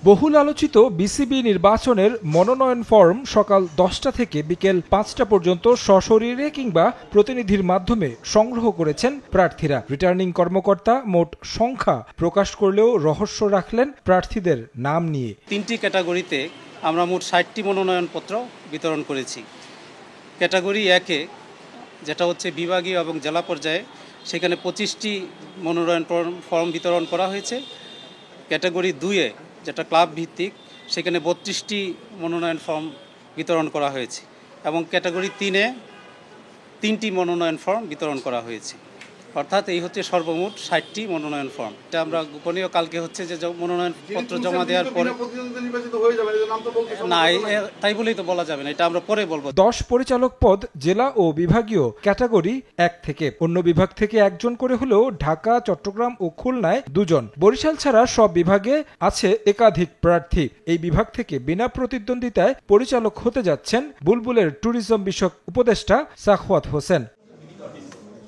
বহুল আলোচিত বিসিবি নির্বাচনের মনোনয়ন ফরম সকাল 10টা থেকে বিকেল 5টা পর্যন্ত সশরীরে কিংবা প্রতিনিধির মাধ্যমে সংগ্রহ করেছেন প্রার্থীরা। রিটার্নিং কর্মকর্তা মোট সংখ্যা প্রকাশ করলেও রহস্য রাখলেন প্রার্থীদের নাম নিয়ে। 3টি ক্যাটাগরিতে আমরা মোট 60টি মনোনয়নপত্র বিতরণ করেছি। ক্যাটাগরি 1-এ যেটা হচ্ছে বিভাগীয় এবং জেলা পর্যায়ে, সেখানে 25টি মনোনয়ন ফর্ম বিতরণ করা হয়েছে। ক্যাটাগরি 2-এ যেটা ক্লাব ভিত্তিক, সেখানে 32টি মনোনয়ন ফর্ম বিতরণ করা হয়েছে এবং ক্যাটাগরি 3-এ 3টি মনোনয়ন ফর্ম বিতরণ করা হয়েছে। অর্থাৎ এই হচ্ছে সর্বমোট 60টি মনোনয়ন ফর্ম। এটা আমরা গোপনীয় কালকে হচ্ছে যে মনোনয়নপত্র জমা দেওয়ার পরে না, তাই বলেই তো বলা যাবে না, এটা আমরা পরে বলবো। 10 পরিচালক পদ জেলা ও বিভাগীয় ক্যাটাগরি 1 থেকে, অন্য বিভাগ থেকে 1 জন করে হলেও ঢাকা, চট্টগ্রাম ও খুলনায় 2 জন। বরিশাল ছাড়া সব বিভাগে আছে একাধিক প্রার্থী। এই বিভাগ থেকে বিনা প্রতিদ্বন্দ্বিতায় পরিচালক হতে যাচ্ছেন বুলবুলের ট্যুরিজম বিষয়ক উপদেষ্টা সাখওয়াত হোসেন।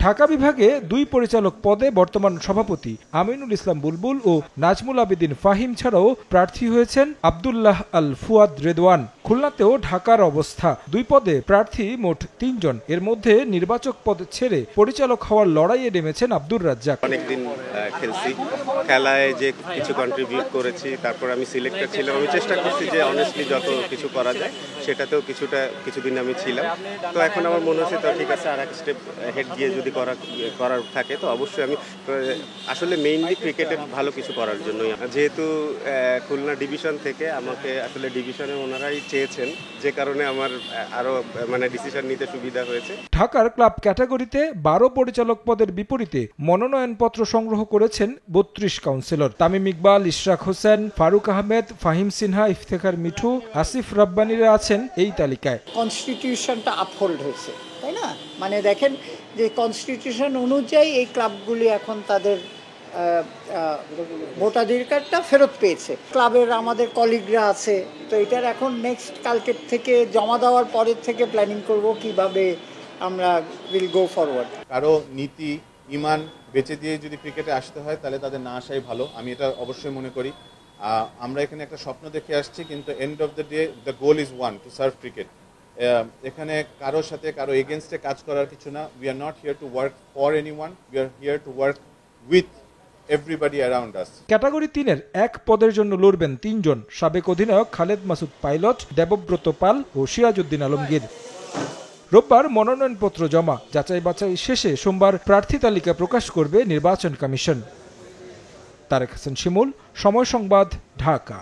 ঢাকা বিভাগে 2 পরিচালক পদে বর্তমান সভাপতি আমিনুল ইসলাম বুলবুল ও নাজমুল আবেদিন ফাহিম ছাড়াও প্রার্থী হয়েছেন আব্দুল্লাহ আল ফুয়াদ রেদওয়ান। খুলনাতেও ঢাকার অবস্থা, 2 পদে প্রার্থী মোট 3 জন। এর মধ্যে নির্বাচক পদ ছেড়ে পরিচালক হওয়ার লড়াইয়ে নেমেছেন আব্দুর রাজ্জাক। অনেকদিন খেলছি, খেলায় যে কিছু কন্ট্রিবিউট করেছি, তারপর আমি সিলেক্টেড ছিলাম। আমি চেষ্টা করছি যে অনেস্টলি যত কিছু করা যায় সেটাতেও কিছুদিন আমি ছিলাম। তো এখন আমার মনে হচ্ছে তো ঠিক আছে, আর এক স্টেপ হেড গিয়ে যদি করার থাকে তো অবশ্যই আমি আসলে মেইনলি ক্রিকেটে ভালো কিছু করার জন্যই, যেহেতু খুলনা ডিভিশন থেকে আমাকে আসলে ডিভিশনে ওনারাই চেয়েছেন, যে কারণে আমার আরো ডিসিশন নিতে সুবিধা হয়েছে। ঢাকার ক্লাব ক্যাটাগরিতে 12 পরিচালক পদের বিপরীতে মনোনয়নপত্র সংগ্রহ করেছেন 32 কাউন্সিলর। তামিম ইকবাল, ইশরাক হোসেন, ফারুক আহমেদ, ফাহিম সিনহা, ইফতেখার মিঠু, আসিফ রাব্বানীরা আছেন এই তালিকায়। কনস্টিটিউশনটা আপহোল্ড হয়েছে, তাই না? দেখেন যে কনস্টিটিউশন অনুযায়ী এই ক্লাবগুলি এখন তাদের ভোটাধিকারটা ফেরত পেয়েছে। ক্লাবের আমাদের কলিগরা আছে, তো এটার এখন নেক্সট কালকের থেকে জমা দেওয়ার পরের থেকে প্ল্যানিং করব কিভাবে আমরা উইল গো ফরওয়ার্ড। কারো নীতি ইমান বেঁচে দিয়ে যদি ক্রিকেটে আসতে হয় তাহলে তাদের না আসাই ভালো, আমি এটা অবশ্যই মনে করি। আমরা এখানে একটা স্বপ্ন দেখে আসছি, কিন্তু end of the day the goal is one, to serve cricket. এখানে কারোর সাথে কারো এগেনস্টে কাজ করার কিছু না। We are not here to work for anyone, we are here to work with everybody around us. Category 3-এর 1 পদের জন্য লড়বেন 3 জন, সাবেক অধিনায়ক খালেদ মাসুদ পাইলট, দেবব্রত পাল ও সিরাজউদ্দিন আলমগীর। রোববার মনোনয়নপত্র জমা, যাচাই বাছাই শেষে সোমবার প্রার্থী তালিকা প্রকাশ করবে নির্বাচন কমিশন। তারেক হাসান শিমুল, সময় সংবাদ, ঢাকা।